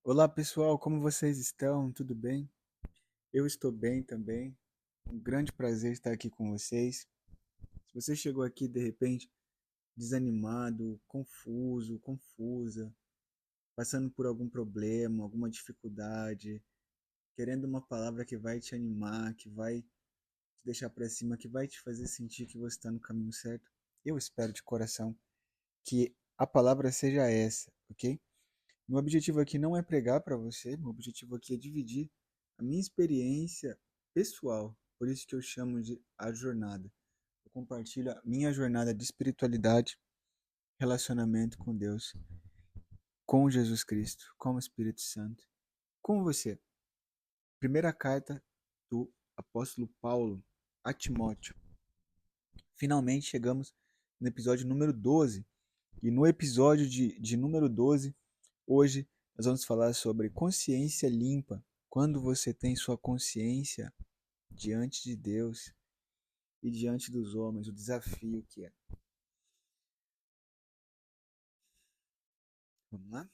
Olá pessoal, como vocês estão? Tudo bem? Eu estou bem também. Um grande prazer estar aqui com vocês. Se você chegou aqui de repente desanimado, confuso, confusa, passando por algum problema, alguma dificuldade, querendo uma palavra que vai te animar, que vai te deixar para cima, que vai te fazer sentir que você está no caminho certo, eu espero de coração que a palavra seja essa, ok? Meu objetivo aqui não é pregar para você, meu objetivo aqui é dividir a minha experiência pessoal. Por isso que eu chamo de a jornada. Eu compartilho a minha jornada de espiritualidade, relacionamento com Deus, com Jesus Cristo, com o Espírito Santo, com você. Primeira carta do apóstolo Paulo a Timóteo. Finalmente chegamos no episódio número 12. E no episódio de número 12, hoje nós vamos falar sobre consciência limpa. Quando você tem sua consciência diante de Deus e diante dos homens, o desafio que é. Vamos lá?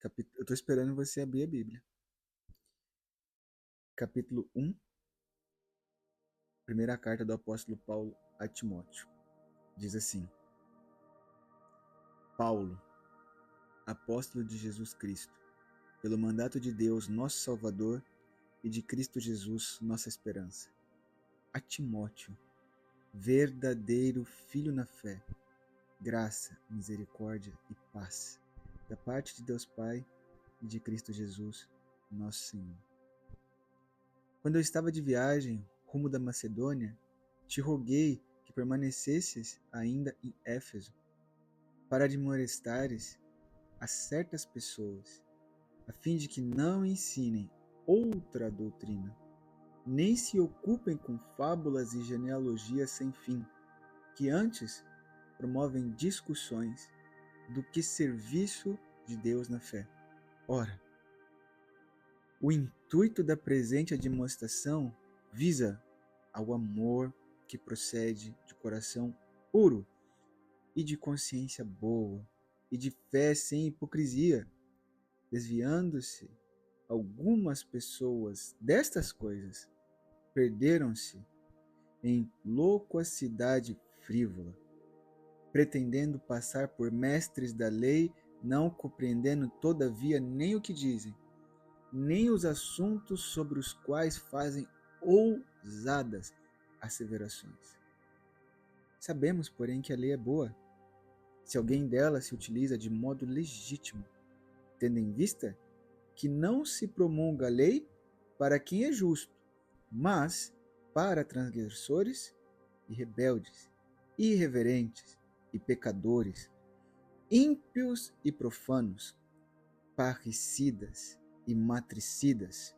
Eu estou esperando você abrir a Bíblia. Capítulo 1, primeira carta do apóstolo Paulo a Timóteo. Diz assim: Paulo, apóstolo de Jesus Cristo, pelo mandato de Deus, nosso Salvador, e de Cristo Jesus, nossa esperança. A Timóteo, verdadeiro filho na fé, graça, misericórdia e paz, da parte de Deus Pai e de Cristo Jesus, nosso Senhor. Quando eu estava de viagem rumo da Macedônia, te roguei que permanecesses ainda em Éfeso, para admoestares a certas pessoas, a fim de que não ensinem outra doutrina, nem se ocupem com fábulas e genealogias sem fim, que antes promovem discussões do que serviço de Deus na fé. Ora, o intuito da presente admoestação visa ao amor que procede de coração puro e de consciência boa e de fé sem hipocrisia, desviando-se algumas pessoas destas coisas, perderam-se em loquacidade frívola, pretendendo passar por mestres da lei, não compreendendo todavia nem o que dizem, nem os assuntos sobre os quais fazem ousadas asseverações. Sabemos, porém, que a lei é boa, se alguém dela se utiliza de modo legítimo, tendo em vista que não se promulga a lei para quem é justo, mas para transgressores e rebeldes, irreverentes e pecadores, ímpios e profanos, parricidas e matricidas,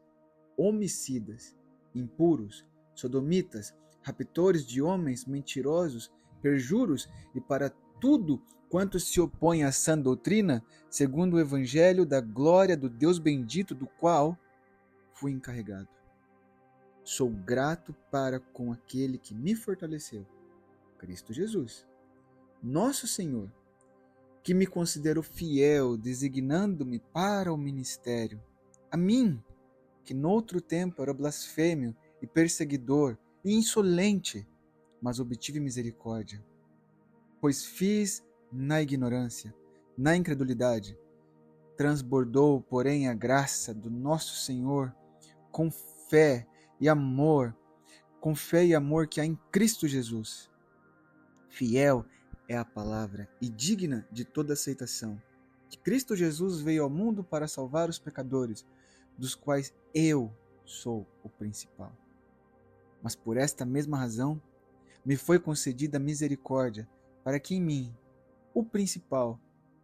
homicidas, impuros, sodomitas, raptores de homens, mentirosos, perjuros e para tudo quanto se opõe à sã doutrina, segundo o evangelho da glória do Deus bendito, do qual fui encarregado. Sou grato para com aquele que me fortaleceu, Cristo Jesus, nosso Senhor, que me considerou fiel, designando-me para o ministério. A mim, que noutro tempo era blasfêmio e perseguidor e insolente, mas obtive misericórdia, pois fiz na ignorância, na incredulidade. Transbordou, porém, a graça do nosso Senhor com fé e amor, com fé e amor que há em Cristo Jesus. Fiel é a palavra e digna de toda aceitação, que Cristo Jesus veio ao mundo para salvar os pecadores, dos quais eu sou o principal. Mas por esta mesma razão, me foi concedida misericórdia, para que em mim, o principal,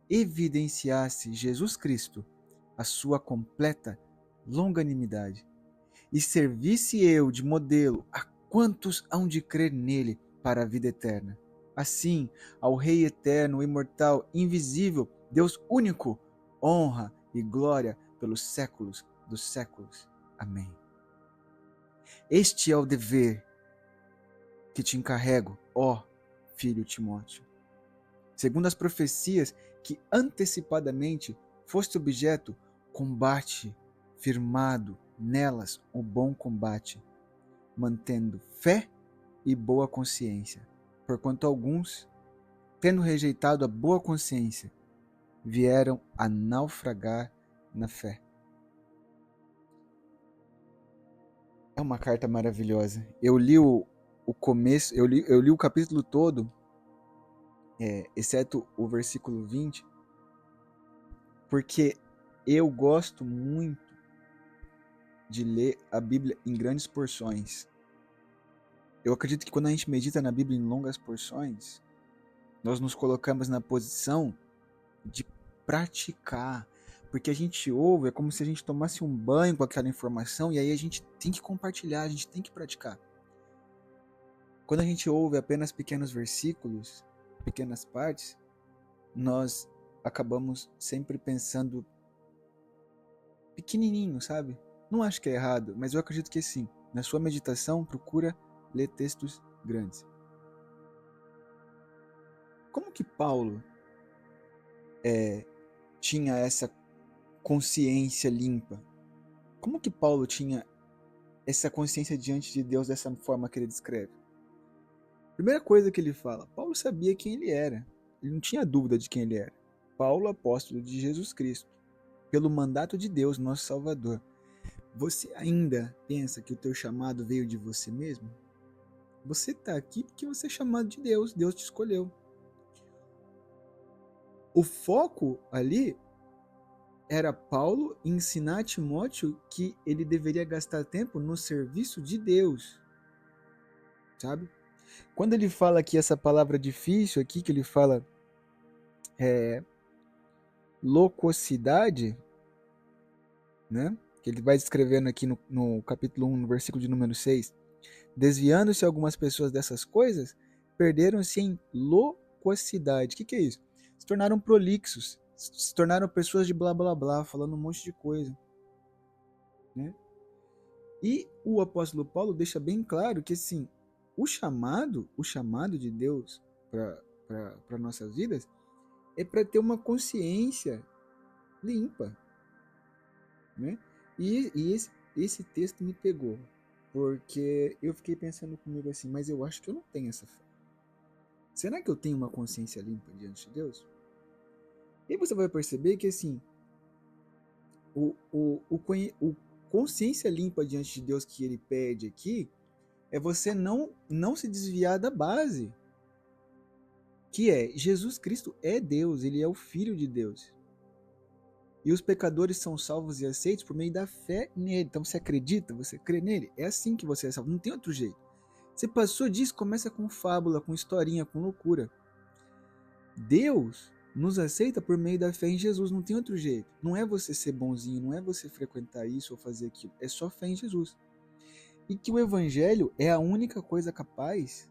evidenciasse Jesus Cristo, a sua completa longanimidade, e servisse eu de modelo a quantos hão de crer nele para a vida eterna. Assim, ao Rei eterno, imortal, invisível, Deus único, honra e glória pelos séculos dos séculos. Amém. Este é o dever que te encarrego, ó filho Timóteo. Segundo as profecias que antecipadamente foste objeto, combate firmado nelas o bom combate, mantendo fé e boa consciência, porquanto alguns, tendo rejeitado a boa consciência, vieram a naufragar na fé. É uma carta maravilhosa. Eu li o começo, eu li o capítulo todo, exceto o versículo 20, porque eu gosto muito de ler a Bíblia em grandes porções. Eu acredito que quando a gente medita na Bíblia em longas porções, nós nos colocamos na posição de praticar. Porque a gente ouve, é como se a gente tomasse um banho com aquela informação e aí a gente tem que compartilhar, a gente tem que praticar. Quando a gente ouve apenas pequenos versículos, pequenas partes, nós acabamos sempre pensando pequenininho, sabe? Não acho que é errado, mas eu acredito que sim. Na sua meditação, procura ler textos grandes. Como que Paulo tinha essa consciência limpa? Como que Paulo tinha essa consciência diante de Deus dessa forma que ele descreve? Primeira coisa que ele fala, Paulo sabia quem ele era. Ele não tinha dúvida de quem ele era. Paulo, apóstolo de Jesus Cristo, pelo mandato de Deus, nosso Salvador. Você ainda pensa que o teu chamado veio de você mesmo? Você está aqui porque você é chamado de Deus. Deus te escolheu. O foco ali era Paulo ensinar a Timóteo que ele deveria gastar tempo no serviço de Deus. Sabe? Quando ele fala aqui essa palavra difícil aqui, que ele fala loquacidade, né? Que ele vai descrevendo aqui no capítulo 1, no versículo de número 6. Desviando-se algumas pessoas dessas coisas, perderam-se em loquacidade. O que é isso? Se tornaram prolixos, se tornaram pessoas de blá blá blá, falando um monte de coisa. Né? E o apóstolo Paulo deixa bem claro que assim, o chamado de Deus para nossas vidas é para ter uma consciência limpa. Né? E esse texto me pegou, porque eu fiquei pensando comigo assim, mas eu acho que eu não tenho essa fé. Será que eu tenho uma consciência limpa diante de Deus? E você vai perceber que assim, o consciência limpa diante de Deus que ele pede aqui é você não se desviar da base, que é Jesus Cristo é Deus, ele é o Filho de Deus. E os pecadores são salvos e aceitos por meio da fé nele. Então você acredita, você crê nele, é assim que você é salvo, não tem outro jeito. Você passou disso, começa com fábula, com historinha, com loucura. Deus nos aceita por meio da fé em Jesus, não tem outro jeito. Não é você ser bonzinho, não é você frequentar isso ou fazer aquilo, é só fé em Jesus. E que o evangelho é a única coisa capaz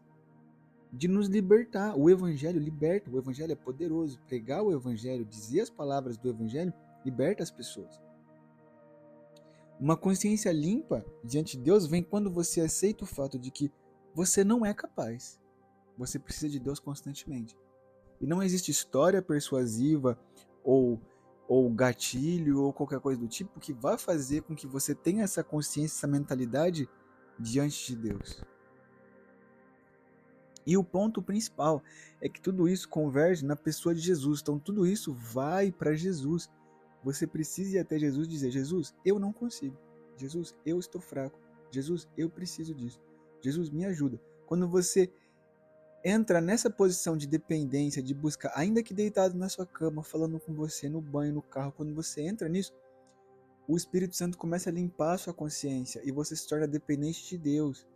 de nos libertar. O evangelho liberta, o evangelho é poderoso. Pregar o evangelho, dizer as palavras do evangelho, liberta as pessoas. Uma consciência limpa diante de Deus vem quando você aceita o fato de que você não é capaz. Você precisa de Deus constantemente. E não existe história persuasiva ou gatilho ou qualquer coisa do tipo que vá fazer com que você tenha essa consciência, essa mentalidade diante de Deus. E o ponto principal é que tudo isso converge na pessoa de Jesus. Então tudo isso vai para Jesus. Você precisa ir até Jesus e dizer, Jesus, eu não consigo. Jesus, eu estou fraco. Jesus, eu preciso disso. Jesus, me ajuda. Quando você entra nessa posição de dependência, de buscar, ainda que deitado na sua cama, falando com você no banho, no carro, quando você entra nisso, o Espírito Santo começa a limpar a sua consciência e você se torna dependente de Deus.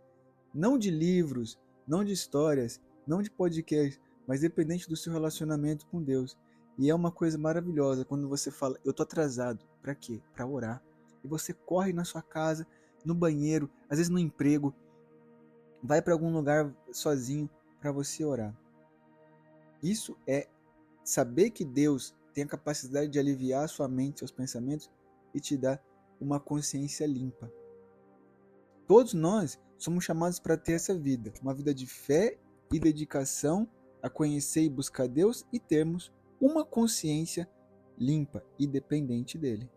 Não de livros, não de histórias, não de podcasts, mas dependente do seu relacionamento com Deus. E é uma coisa maravilhosa quando você fala, eu tô atrasado. Para quê? Para orar. E você corre na sua casa, no banheiro, às vezes no emprego, vai para algum lugar sozinho para você orar. Isso é saber que Deus tem a capacidade de aliviar a sua mente, seus pensamentos e te dar uma consciência limpa. Todos nós somos chamados para ter essa vida, uma vida de fé e dedicação a conhecer e buscar Deus e termos uma consciência limpa e dependente dele.